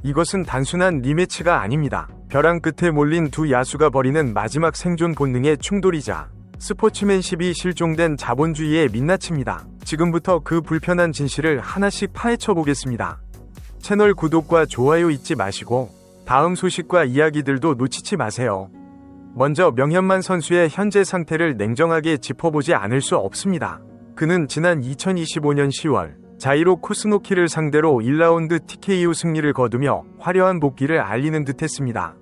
이것은 단순한 리매치가 아닙니다. 벼랑 끝에 몰린 두 야수가 벌이는 마지막 생존 본능의 충돌이자 스포츠맨십이 실종된 자본주의의 민낯입니다. 지금부터 그 불편한 진실을 하나씩 파헤쳐 보겠습니다. 채널 구독과 좋아요 잊지 마시고 다음 소식과 이야기들도 놓치지 마세요. 먼저 명현만 선수의 현재 상태를 냉정하게 짚어보지 않을 수 없습니다. 그는 지난 2025년 10월 자이로 쿠스노키를 상대로 1라운드 TKO 승리를 거두며 화려한 복귀를 알리는 듯했습니다.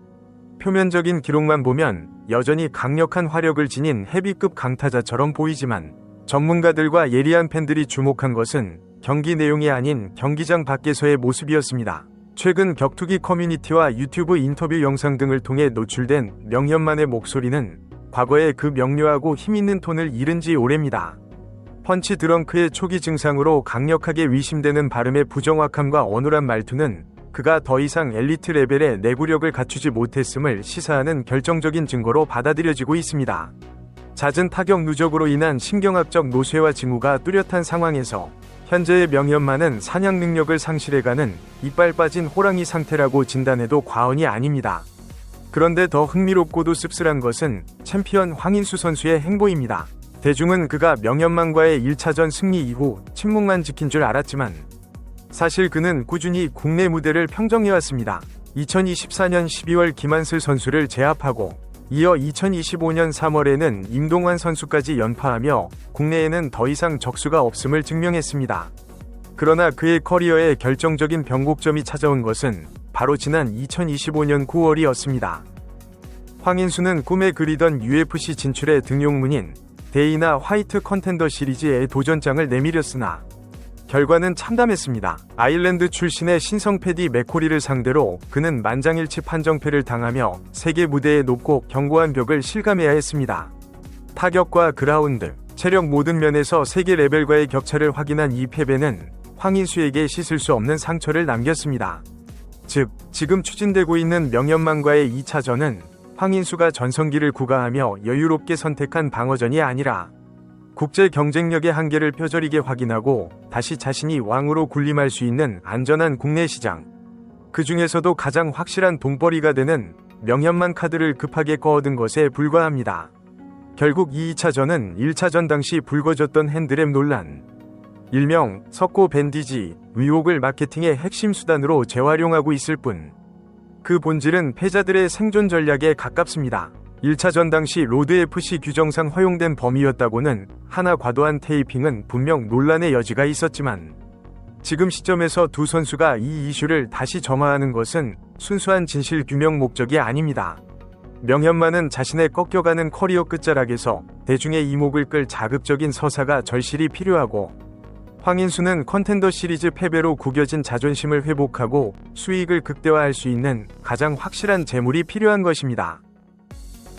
표면적인 기록만 보면 여전히 강력한 화력을 지닌 헤비급 강타자처럼 보이지만 전문가들과 예리한 팬들이 주목한 것은 경기 내용이 아닌 경기장 밖에서의 모습이었습니다. 최근 격투기 커뮤니티와 유튜브 인터뷰 영상 등을 통해 노출된 명현만의 목소리는 과거의 그 명료하고 힘있는 톤을 잃은 지 오래입니다. 펀치 드렁크의 초기 증상으로 강력하게 의심되는 발음의 부정확함과 어눌한 말투는 그가 더 이상 엘리트 레벨의 내구력을 갖추지 못했음을 시사하는 결정적인 증거로 받아들여지고 있습니다. 잦은 타격 누적으로 인한 신경학적 노쇠와 징후가 뚜렷한 상황에서 현재의 명현만은 사냥 능력을 상실해가는 이빨 빠진 호랑이 상태라고 진단해도 과언이 아닙니다. 그런데 더 흥미롭고도 씁쓸한 것은 챔피언 황인수 선수의 행보입니다. 대중은 그가 명현만과의 1차전 승리 이후 침묵만 지킨 줄 알았지만 사실 그는 꾸준히 국내 무대를 평정해왔습니다. 2024년 12월 김한슬 선수를 제압하고 이어 2025년 3월에는 임동환 선수까지 연파하며 국내에는 더 이상 적수가 없음을 증명했습니다. 그러나 그의 커리어에 결정적인 변곡점이 찾아온 것은 바로 지난 2025년 9월이었습니다. 황인수는 꿈에 그리던 UFC 진출의 등용문인 데이나 화이트 컨텐더 시리즈의 도전장을 내밀었으나 결과는 참담했습니다. 아일랜드 출신의 신성 패디 맥코리를 상대로 그는 만장일치 판정패를 당하며 세계 무대에 높고 견고한 벽을 실감해야 했습니다. 타격과 그라운드, 체력 모든 면에서 세계 레벨과의 격차를 확인한 이 패배는 황인수에게 씻을 수 없는 상처를 남겼습니다. 즉, 지금 추진되고 있는 명현만과의 2차전은 황인수가 전성기를 구가하며 여유롭게 선택한 방어전이 아니라 국제 경쟁력의 한계를 뼈저리게 확인하고 다시 자신이 왕으로 군림할 수 있는 안전한 국내 시장, 그 중에서도 가장 확실한 돈벌이가 되는 명현만 카드를 급하게 꺼од은 것에 불과합니다. 결국 이 2차전은 1차전 당시 불거졌던 핸드랩 논란, 일명 석고 밴디지 의혹을 마케팅의 핵심 수단으로 재활용하고 있을 뿐, 그 본질은 패자들의 생존 전략에 가깝습니다. 1차전 당시 로드FC 규정상 허용된 범위였다고는 하나 과도한 테이핑은 분명 논란의 여지가 있었지만 지금 시점에서 두 선수가 이 이슈를 다시 점화하는 것은 순수한 진실 규명 목적이 아닙니다. 명현만은 자신의 꺾여가는 커리어 끝자락에서 대중의 이목을 끌 자극적인 서사가 절실히 필요하고, 황인수는 컨텐더 시리즈 패배로 구겨진 자존심을 회복하고 수익을 극대화할 수 있는 가장 확실한 재물이 필요한 것입니다.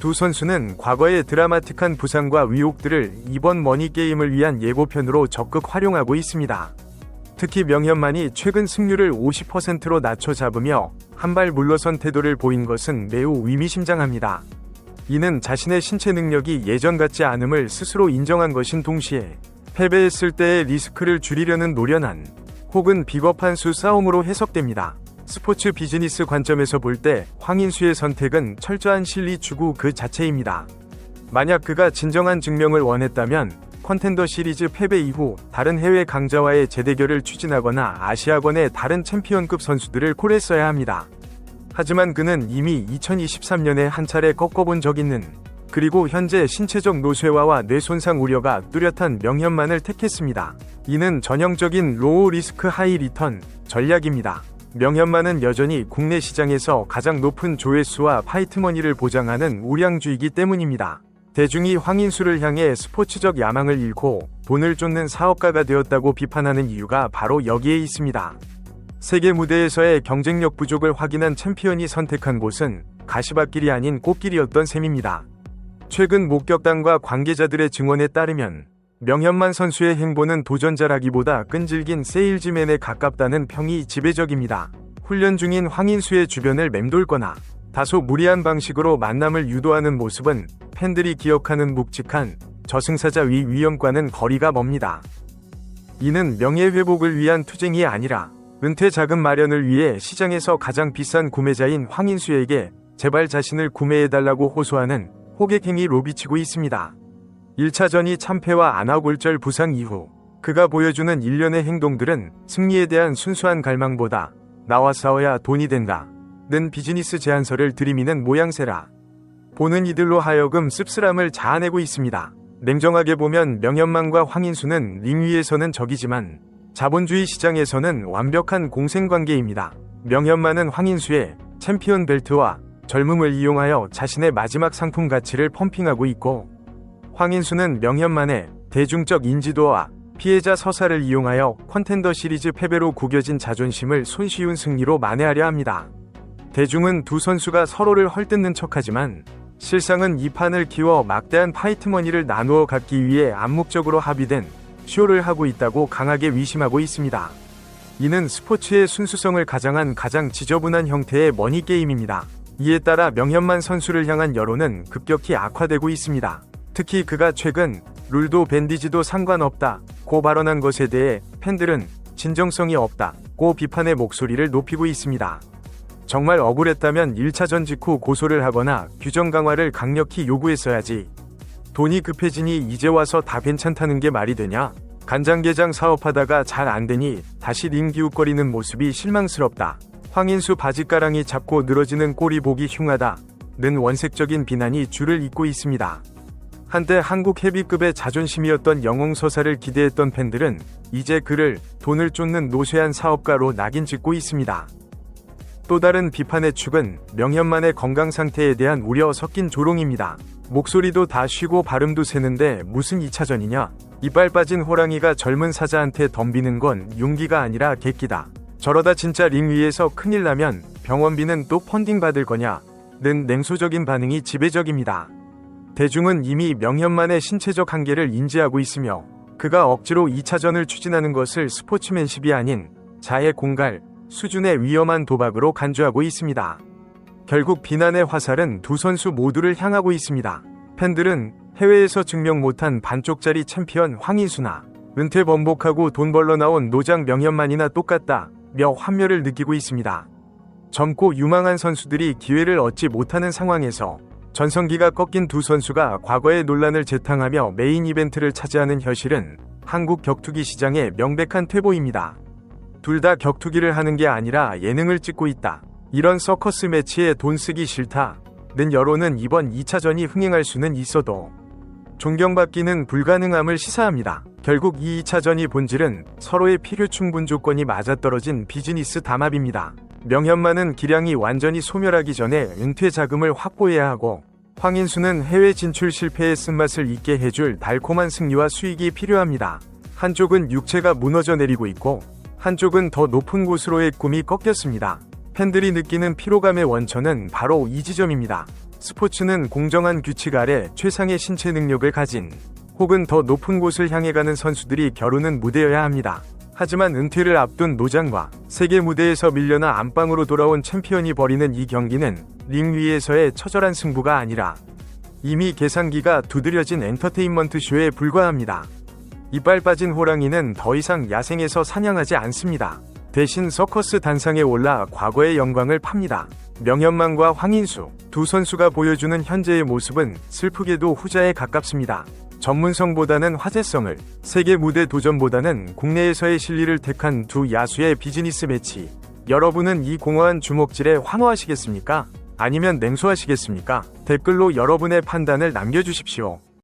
두 선수는 과거의 드라마틱한 부상과 의혹들을 이번 머니게임을 위한 예고편으로 적극 활용하고 있습니다. 특히 명현만이 최근 승률을 50%로 낮춰 잡으며 한 발 물러선 태도를 보인 것은 매우 의미심장합니다. 이는 자신의 신체 능력이 예전 같지 않음을 스스로 인정한 것인 동시에 패배했을 때의 리스크를 줄이려는 노련한 혹은 비겁한 수싸움으로 해석됩니다. 스포츠 비즈니스 관점에서 볼 때 황인수의 선택은 철저한 실리 추구 그 자체입니다. 만약 그가 진정한 증명을 원했다면 컨텐더 시리즈 패배 이후 다른 해외 강자와의 재대결을 추진하거나 아시아권의 다른 챔피언급 선수들을 콜했어야 합니다. 하지만 그는 이미 2023년에 한 차례 꺾어본 적 있는, 그리고 현재 신체적 노쇠화와 뇌손상 우려가 뚜렷한 명현만을 택했습니다. 이는 전형적인 로우 리스크 하이 리턴 전략입니다. 명현만은 여전히 국내 시장에서 가장 높은 조회수와 파이트머니를 보장하는 우량주이기 때문입니다. 대중이 황인수를 향해 스포츠적 야망을 잃고 돈을 쫓는 사업가가 되었다고 비판하는 이유가 바로 여기에 있습니다. 세계 무대에서의 경쟁력 부족을 확인한 챔피언이 선택한 곳은 가시밭길이 아닌 꽃길이었던 셈입니다. 최근 목격담과 관계자들의 증언에 따르면 명현만 선수의 행보는 도전자라기보다 끈질긴 세일즈맨에 가깝다는 평이 지배적입니다. 훈련 중인 황인수의 주변을 맴돌거나 다소 무리한 방식으로 만남을 유도하는 모습은 팬들이 기억하는 묵직한 저승사자 위험과는 거리가 멉니다. 이는 명예회복을 위한 투쟁이 아니라 은퇴 자금 마련을 위해 시장에서 가장 비싼 구매자인 황인수에게 제발 자신을 구매해달라고 호소하는 호객행위 로비치고 있습니다. 1차전이 참패와 안아골절 부상 이후 그가 보여주는 일련의 행동들은 승리에 대한 순수한 갈망보다 나와 싸워야 돈이 된다 는 비즈니스 제안서를 들이미는 모양새라 보는 이들로 하여금 씁쓸함을 자아내고 있습니다. 냉정하게 보면 명현만과 황인수는 링 위에서는 적이지만 자본주의 시장에서는 완벽한 공생관계입니다. 명현만은 황인수의 챔피언 벨트와 젊음을 이용하여 자신의 마지막 상품 가치를 펌핑하고 있고 황인수는 명현만의 대중적 인지도와 피해자 서사를 이용하여 컨텐더 시리즈 패배로 구겨진 자존심을 손쉬운 승리로 만회하려 합니다. 대중은 두 선수가 서로를 헐뜯는 척하지만 실상은 이 판을 키워 막대한 파이트머니를 나누어 갖기 위해 암묵적으로 합의된 쇼를 하고 있다고 강하게 위심하고 있습니다. 이는 스포츠의 순수성을 가장한 가장 지저분한 형태의 머니게임입니다. 이에 따라 명현만 선수를 향한 여론은 급격히 악화되고 있습니다. 특히 그가 최근 룰도 밴디지도 상관없다 고 발언한 것에 대해 팬들은 진정성이 없다 고 비판의 목소리를 높이고 있습니다. 정말 억울했다면 1차전 직후 고소를 하거나 규정 강화를 강력히 요구했어야지. 돈이 급해지니 이제 와서 다 괜찮다는 게 말이 되냐? 간장게장 사업하다가 잘 안되니 다시 링 기웃거리는 모습이 실망스럽다. 황인수 바지가랑이 잡고 늘어지는 꼴이 보기 흉하다 는 원색적인 비난이 줄을 잇고 있습니다. 한때 한국 헤비급의 자존심이었던 영웅서사를 기대했던 팬들은 이제 그를 돈을 쫓는 노쇠한 사업가로 낙인 찍고 있습니다. 또 다른 비판의 축은 명현만의 건강 상태에 대한 우려 섞인 조롱입니다. 목소리도 다 쉬고 발음도 새는데 무슨 2차전이냐? 이빨 빠진 호랑이가 젊은 사자한테 덤비는 건 용기가 아니라 객기다. 저러다 진짜 링 위에서 큰일 나면 병원비는 또 펀딩 받을 거냐? 는 냉소적인 반응이 지배적입니다. 대중은 이미 명현만의 신체적 한계를 인지하고 있으며 그가 억지로 2차전을 추진하는 것을 스포츠맨십이 아닌 자해 공갈 수준의 위험한 도박으로 간주하고 있습니다. 결국 비난의 화살은 두 선수 모두를 향하고 있습니다. 팬들은 해외에서 증명 못한 반쪽짜리 챔피언 황인수나 은퇴 번복하고 돈 벌러 나온 노장 명현만이나 똑같다 며 환멸을 느끼고 있습니다. 젊고 유망한 선수들이 기회를 얻지 못하는 상황에서 전성기가 꺾인 두 선수가 과거의 논란을 재탕하며 메인 이벤트를 차지하는 현실은 한국 격투기 시장의 명백한 퇴보입니다. 둘 다 격투기를 하는 게 아니라 예능을 찍고 있다. 이런 서커스 매치에 돈 쓰기 싫다. 는 여론은 이번 2차전이 흥행할 수는 있어도 존경받기는 불가능함을 시사합니다. 결국 이 2차전이 본질은 서로의 필요 충분 조건이 맞아떨어진 비즈니스 담합입니다. 명현만은 기량이 완전히 소멸하기 전에 은퇴 자금을 확보해야 하고 황인수는 해외 진출 실패의 쓴맛을 잊게 해줄 달콤한 승리와 수익이 필요합니다. 한쪽은 육체가 무너져 내리고 있고 한쪽은 더 높은 곳으로의 꿈이 꺾였습니다. 팬들이 느끼는 피로감의 원천은 바로 이 지점입니다. 스포츠는 공정한 규칙 아래 최상의 신체 능력을 가진 혹은 더 높은 곳을 향해 가는 선수들이 겨루는 무대여야 합니다. 하지만 은퇴를 앞둔 노장과 세계 무대에서 밀려나 안방으로 돌아온 챔피언이 벌이는 이 경기는 링 위에서의 처절한 승부가 아니라 이미 계산기가 두드려진 엔터테인먼트 쇼에 불과합니다. 이빨 빠진 호랑이는 더 이상 야생에서 사냥하지 않습니다. 대신 서커스 단상에 올라 과거의 영광을 팝니다. 명현만과 황인수 두 선수가 보여주는 현재의 모습은 슬프게도 후자에 가깝습니다. 전문성보다는 화제성을, 세계 무대 도전보다는 국내에서의 실리를 택한 두 야수의 비즈니스 매치. 여러분은 이 공허한 주먹질에 환호하시겠습니까? 아니면 냉소하시겠습니까? 댓글로 여러분의 판단을 남겨주십시오.